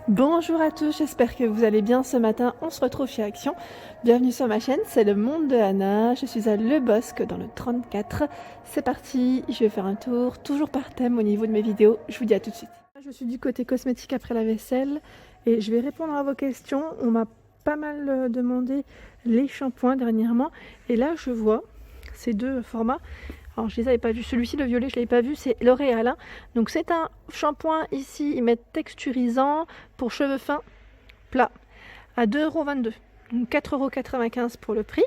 Bonjour à tous, j'espère que vous allez bien. Ce matin, on se retrouve chez Action. Bienvenue sur ma chaîne, c'est le monde de Anna. Je suis à Le Bosc dans le 34. C'est parti, je vais faire un tour, toujours par thème au niveau de mes vidéos. Je vous dis à tout de suite. Je suis du côté cosmétique après la vaisselle et je vais répondre à vos questions. On m'a pas mal demandé les shampoings dernièrement et là je vois ces deux formats. Alors je les avais pas vus, celui-ci le violet je l'avais pas vu, c'est L'Oréal. Hein. Donc c'est un shampoing ici, ils mettent texturisant pour cheveux fins plats à 2,22 €. Donc 4,95 € pour le prix.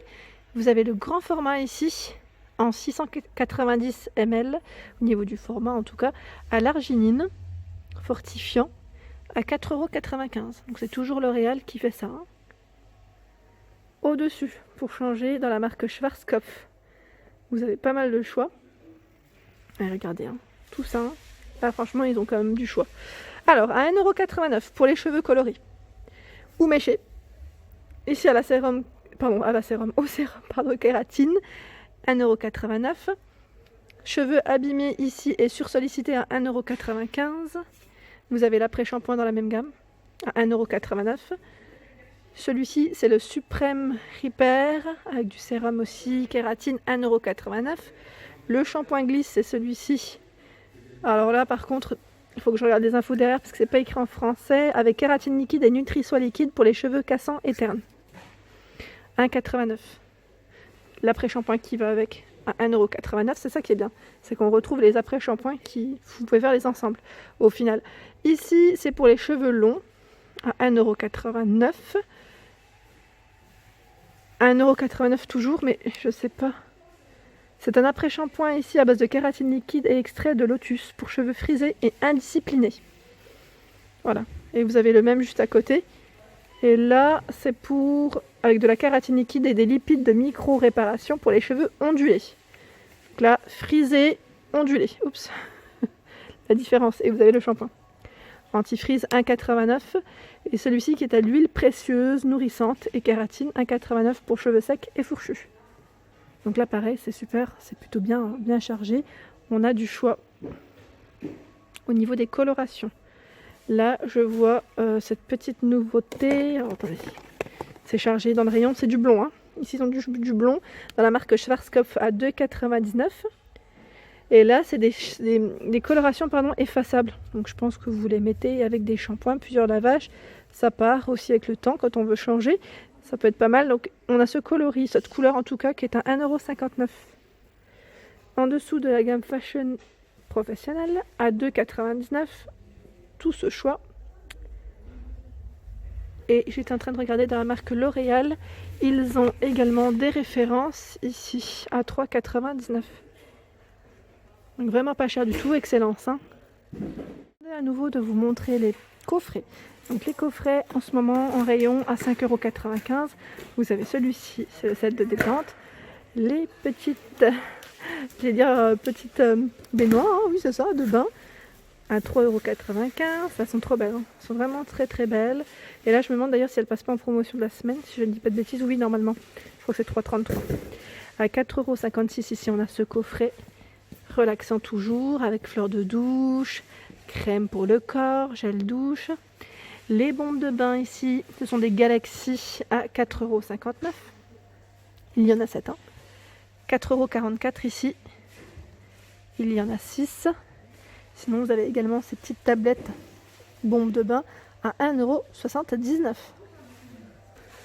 Vous avez le grand format ici en 690 ml au niveau du format en tout cas, à l'arginine fortifiant à 4,95 €. Donc c'est toujours L'Oréal qui fait ça. Hein. Au-dessus, pour changer, dans la marque Schwarzkopf. Vous avez pas mal de choix. Et regardez, hein, tout ça. Hein. Là, franchement, ils ont quand même du choix. Alors, à 1,89 € pour les cheveux coloris ou méchés. Ici, au sérum, kératine, 1,89 €. Cheveux abîmés ici et sursollicités à 1,95 €. Vous avez l'après-shampoing dans la même gamme, à 1,89 €. Celui-ci, c'est le Suprême Repair, avec du sérum aussi, kératine, 1,89 €. Le shampoing glisse, c'est celui-ci. Alors là, par contre, il faut que je regarde les infos derrière, parce que c'est pas écrit en français, avec kératine liquide et Nutri-Soie liquide pour les cheveux cassants et ternes. 1,89 €. L'après-shampoing qui va avec, à 1,89 €. C'est ça qui est bien, c'est qu'on retrouve les après-shampoings qui, vous pouvez faire les ensembles, au final. Ici, c'est pour les cheveux longs, à 1,89 €. 1,89 € toujours, mais je sais pas. C'est un après-shampoing ici à base de kératine liquide et extrait de lotus pour cheveux frisés et indisciplinés. Voilà. Et vous avez le même juste à côté. Et là, c'est pour avec de la kératine liquide et des lipides de micro-réparation pour les cheveux ondulés. Donc là, frisé, ondulé. Oups. La différence. Et vous avez le shampoing. Antifreeze 1,89 € et celui-ci qui est à l'huile précieuse, nourrissante et kératine 1,89 € pour cheveux secs et fourchus. Donc là pareil, c'est super, c'est plutôt bien chargé. On a du choix au niveau des colorations. Là je vois cette petite nouveauté. Alors, attendez, c'est chargé dans le rayon, c'est du blond. Hein. Ici ils ont du blond dans la marque Schwarzkopf à 2,99 €. Et là, c'est des colorations effaçables. Donc je pense que vous les mettez avec des shampoings, plusieurs lavages. Ça part aussi avec le temps quand on veut changer. Ça peut être pas mal. Donc on a ce coloris, cette couleur en tout cas, qui est à 1,59 €. En dessous de la gamme Fashion Professionnelle, à 2,99 €. Tout ce choix. Et j'étais en train de regarder dans la marque L'Oréal. Ils ont également des références ici, à 3,99 €. Donc vraiment pas cher du tout, excellence. Hein. Je vais à nouveau de vous montrer les coffrets. Donc les coffrets en ce moment en rayon à 5,95 €. Vous avez celui-ci, c'est le set de détente. Les petites, petites baignoires, hein, oui c'est ça, de bain, à 3,95 €. Elles sont trop belles, hein. Elles sont vraiment très très belles. Et là je me demande d'ailleurs si elles passent pas en promotion de la semaine, si je ne dis pas de bêtises. Oui normalement, je crois que c'est 3,33 €. À 4,56 € ici on a ce coffret. Relaxant toujours, avec fleurs de douche, crème pour le corps, gel douche. Les bombes de bain ici, ce sont des Galaxy à 4,59 €. Il y en a 7 ans. 4,44 € ici. Il y en a 6. Sinon, vous avez également ces petites tablettes bombes de bain à 1,79 €.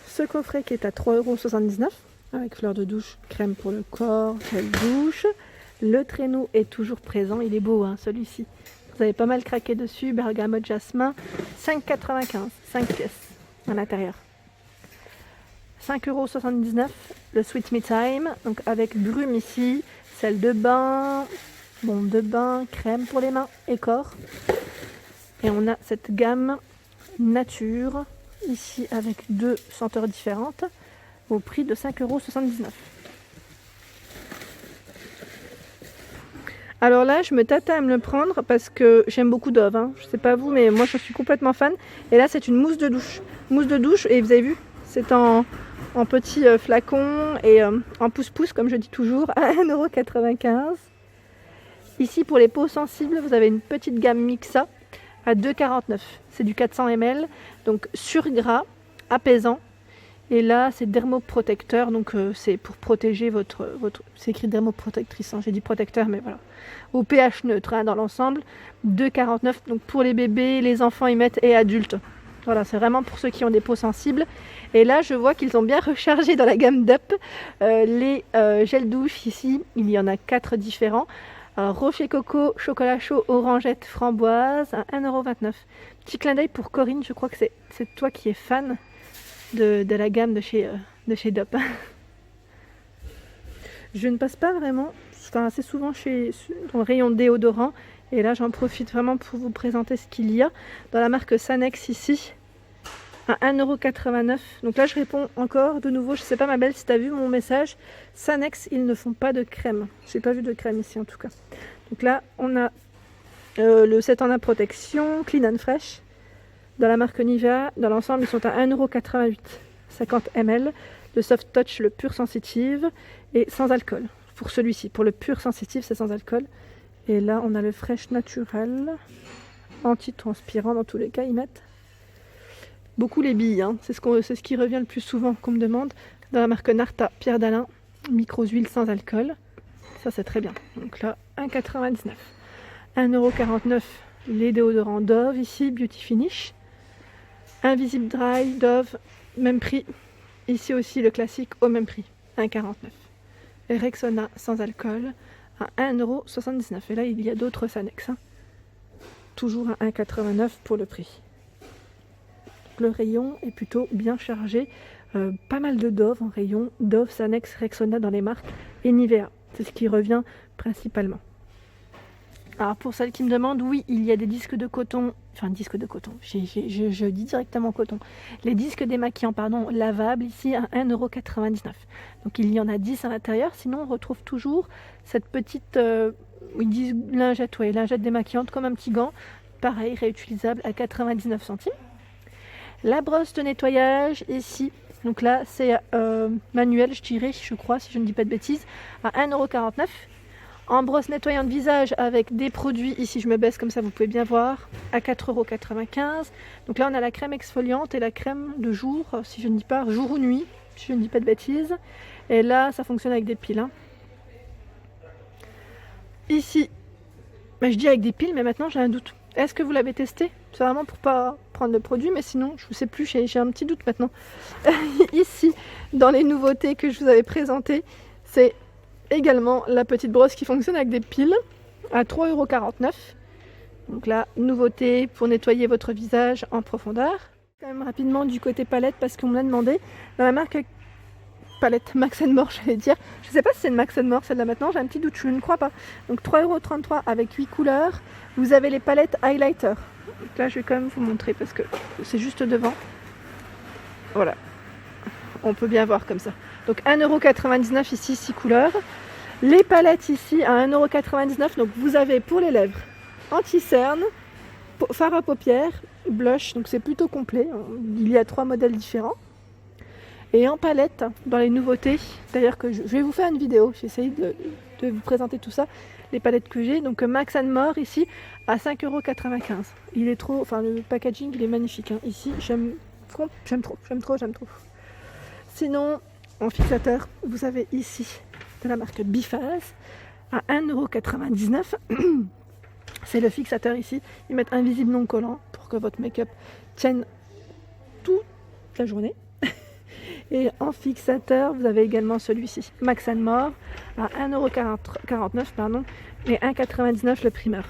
Ce coffret qui est à 3,79 € avec fleurs de douche, crème pour le corps, gel douche. Le traîneau est toujours présent, il est beau hein, celui-ci. Vous avez pas mal craqué dessus, bergamote jasmin, 5,95 €, 5 pièces à l'intérieur. 5,79 € le Sweet Me Time, donc avec brume ici, sel de bain, bombe de bain, crème pour les mains et corps. Et on a cette gamme nature, ici avec deux senteurs différentes, au prix de 5,79 €. Alors là, je me tâte à me le prendre parce que j'aime beaucoup Dove. Hein. Je sais pas vous, mais moi je suis complètement fan. Et là, c'est une mousse de douche. Mousse de douche, et vous avez vu, c'est en petit flacon et en pouce-pouce, comme je dis toujours, à 1,95 €. Ici, pour les peaux sensibles, vous avez une petite gamme Mixa à 2,49. C'est du 400 ml, donc sur gras, apaisant. Et là, c'est dermoprotecteur, donc c'est pour protéger votre... C'est écrit dermoprotectrice, hein, j'ai dit protecteur, mais voilà. Au pH neutre, hein, dans l'ensemble, 2,49. Donc pour les bébés, les enfants y mettent et adultes. Voilà, c'est vraiment pour ceux qui ont des peaux sensibles. Et là, je vois qu'ils ont bien rechargé dans la gamme d'Up les gels douche ici. Il y en a 4 différents. Rocher coco, chocolat chaud, orangette, framboise, à 1,29 €. Petit clin d'œil pour Corinne, je crois que c'est toi qui es fan de la gamme de chez Dop. Je ne passe pas vraiment, assez souvent dans le rayon déodorant, et là j'en profite vraiment pour vous présenter ce qu'il y a dans la marque Sanex ici, à 1,89 €. Donc là je réponds encore de nouveau, je sais pas ma belle si tu as vu mon message, Sanex ils ne font pas de crème, j'ai pas vu de crème ici en tout cas. Donc là on a le 7 en 1 protection, Clean and Fresh, dans la marque Nivea. Dans l'ensemble, ils sont à 1,88 €, 50 ml. Le Soft Touch, le pur sensitive, et sans alcool. Pour celui-ci, pour le pur sensitive, c'est sans alcool. Et là, on a le Fresh Naturel, anti-transpirant. Dans tous les cas, ils mettent beaucoup les billes. Hein. C'est ce qui revient le plus souvent qu'on me demande. Dans la marque Narta, Pierre d'Alain, micro-huile sans alcool. Ça, c'est très bien. Donc là, 1,99 €. 1,49 € les déodorants Dove ici, Beauty Finish. Invisible Dry, Dove, même prix. Ici aussi le classique au même prix, 1,49 €. Et Rexona sans alcool à 1,79 €. Et là il y a d'autres Sanex. Hein. Toujours à 1,89 € pour le prix. Le rayon est plutôt bien chargé. Pas mal de Dove en rayon. Dove, Sanex, Rexona dans les marques et Nivea. C'est ce qui revient principalement. Alors pour celles qui me demandent, oui, il y a des disques de coton, je dis directement coton, les disques démaquillants, lavables ici à 1,99 €. Donc il y en a 10 à l'intérieur, sinon on retrouve toujours cette petite lingette démaquillante comme un petit gant, pareil, réutilisable à 99 centimes. La brosse de nettoyage ici, donc là c'est manuel je crois, si je ne dis pas de bêtises, à 1,49 €. En brosse nettoyante visage avec des produits, ici je me baisse comme ça vous pouvez bien voir, à 4,95 €. Donc là on a la crème exfoliante et la crème de jour, si je ne dis pas jour ou nuit, si je ne dis pas de bêtises. Et là ça fonctionne avec des piles. Hein. Ici, je dis avec des piles mais maintenant j'ai un doute. Est-ce que vous l'avez testé? C'est vraiment pour pas prendre le produit, mais sinon je ne sais plus, j'ai un petit doute maintenant. Ici, dans les nouveautés que je vous avais présentées, c'est également la petite brosse qui fonctionne avec des piles à 3,49 €. Donc là, nouveauté pour nettoyer votre visage en profondeur. Quand même rapidement du côté palette parce qu'on me l'a demandé. Dans la marque palette Max & More, j'allais dire. Je ne sais pas si c'est une Max & More celle-là maintenant, j'ai un petit doute, je ne crois pas. Donc 3,33 € avec 8 couleurs. Vous avez les palettes highlighter. Donc là, je vais quand même vous montrer parce que c'est juste devant. Voilà. On peut bien voir comme ça. Donc 1,99 € ici, 6 couleurs. Les palettes ici à 1,99 €. Donc vous avez pour les lèvres anti-cerne, fard à paupières, blush. Donc c'est plutôt complet. Il y a 3 modèles différents. Et en palette, dans les nouveautés, d'ailleurs que je vais vous faire une vidéo. J'essaye de vous présenter tout ça. Les palettes que j'ai. Donc Max & More ici à 5,95 €. Il est trop, le packaging il est magnifique. Hein. Ici j'aime trop. Sinon, en fixateur, vous avez ici de la marque Biphase à 1,99 €. C'est le fixateur ici. Ils mettent invisible non collant pour que votre make-up tienne toute la journée. Et en fixateur, vous avez également celui-ci, Max & More à 1,49 € et 1,99 € le primeur.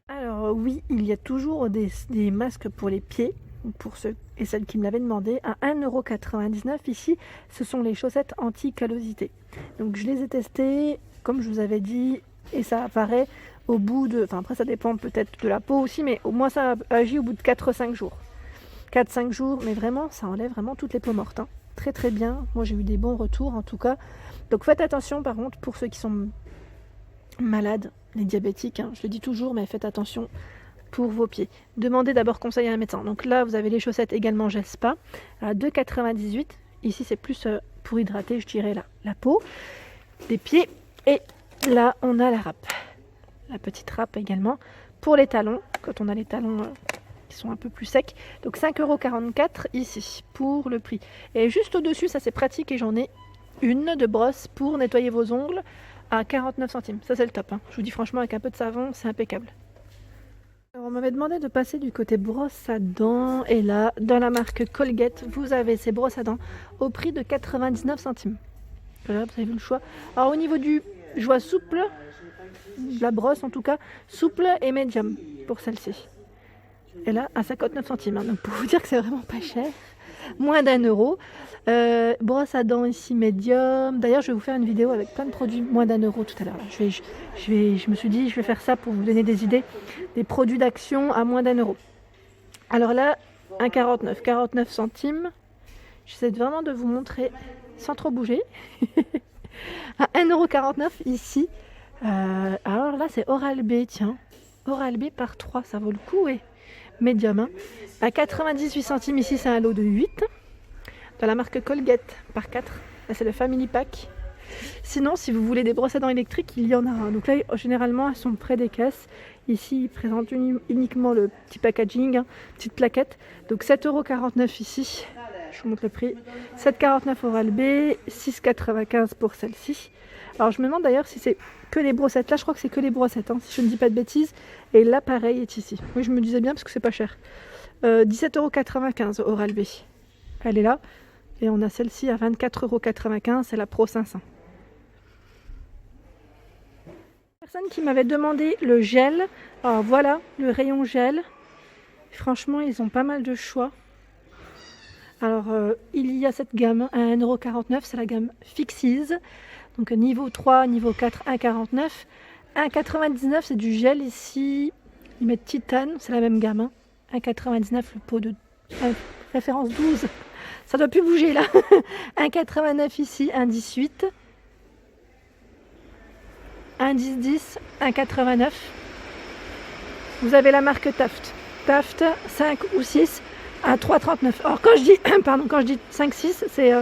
Alors oui, il y a toujours des masques pour les pieds. Pour ceux et celles qui me l'avaient demandé, à 1,99 € ici, ce sont les chaussettes anti-callosité. Donc je les ai testées, comme je vous avais dit, et ça apparaît au bout de... après ça dépend peut-être de la peau aussi, mais au moins ça agit au bout de 4-5 jours. 4-5 jours, mais vraiment, ça enlève vraiment toutes les peaux mortes. Hein. Très très bien, moi j'ai eu des bons retours en tout cas. Donc faites attention par contre pour ceux qui sont malades, les diabétiques, je le dis toujours, mais faites attention pour vos pieds. Demandez d'abord conseil à un médecin. Donc là, vous avez les chaussettes également Gespa à 2,98 €. Ici, c'est plus pour hydrater, je dirais, la peau des pieds. Et là, on a la râpe. la petite râpe également. Pour les talons, quand on a les talons qui sont un peu plus secs. Donc 5,44 € ici pour le prix. Et juste au-dessus, ça c'est pratique et j'en ai une de brosse pour nettoyer vos ongles à 49 centimes. Ça c'est le top, hein. Je vous dis franchement, avec un peu de savon, c'est impeccable. Alors, on m'avait demandé de passer du côté brosse à dents. Et là, dans la marque Colgate, vous avez ces brosses à dents au prix de 99 centimes. Voilà, vous avez vu le choix. Alors au niveau du... Je vois souple, la brosse en tout cas, souple et médium pour celle-ci. Et là, à 59 centimes. Hein. Donc pour vous dire que c'est vraiment pas cher. Moins d'1 €. Brosse à dents ici médium. D'ailleurs, je vais vous faire une vidéo avec plein de produits moins d'1 € tout à l'heure. Je me suis dit, je vais faire ça pour vous donner des idées. Des produits d'action à moins d'1 €. Alors là, 1,49 €. 49 centimes. J'essaie vraiment de vous montrer sans trop bouger. À 1,49 € ici. Alors là, c'est Oral-B, tiens. Oral-B par 3, ça vaut le coup, ouais. Médium. Hein. À 98 centimes ici, c'est un lot de 8. Dans la marque Colgate par 4. Là, c'est le Family Pack. Sinon, si vous voulez des brosses à dents électriques, il y en a un. Donc là, généralement, elles sont près des caisses. Ici, ils présentent uniquement le petit packaging, hein, petite plaquette. Donc 7,49 € ici. Je vous montre le prix. 7,49 € Oral-B, 6,95 € pour celle-ci. Alors je me demande d'ailleurs si c'est que les brossettes. Là je crois que c'est que les brossettes, hein, si je ne dis pas de bêtises. Et l'appareil est ici. Oui, je me disais bien parce que c'est pas cher. 17,95 € Oral-B. Elle est là. Et on a celle-ci à 24,95 €. C'est la Pro 500. Personne qui m'avait demandé le gel. Alors voilà le rayon gel. Franchement, ils ont pas mal de choix. Alors, il y a cette gamme à 1,49 €, c'est la gamme Fixies. Donc niveau 3, niveau 4, 1,49 €. 1,99 €, c'est du gel ici. Ils mettent titane, c'est la même gamme. Hein. 1,99 € le pot de référence 12. Ça doit plus bouger là. 1,89 € ici, 1,18 €. 1,10 €, 1,89 €. Vous avez la marque Taft. Taft, 5 ou 6. À 3,39 €. Alors quand je dis 5-6, c'est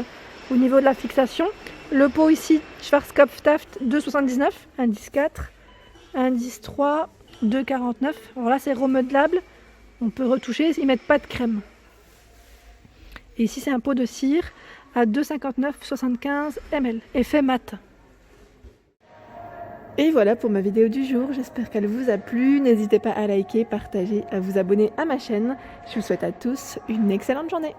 au niveau de la fixation. Le pot ici, Schwarzkopf Taft, 2,79 €, 1,14 €, 1,13 €, 2,49 €. Alors là, c'est remodelable. On peut retoucher, ils ne mettent pas de crème. Et ici, c'est un pot de cire à 2,59 €, 75 ml. Effet mat. Et voilà pour ma vidéo du jour, j'espère qu'elle vous a plu. N'hésitez pas à liker, partager, à vous abonner à ma chaîne. Je vous souhaite à tous une excellente journée.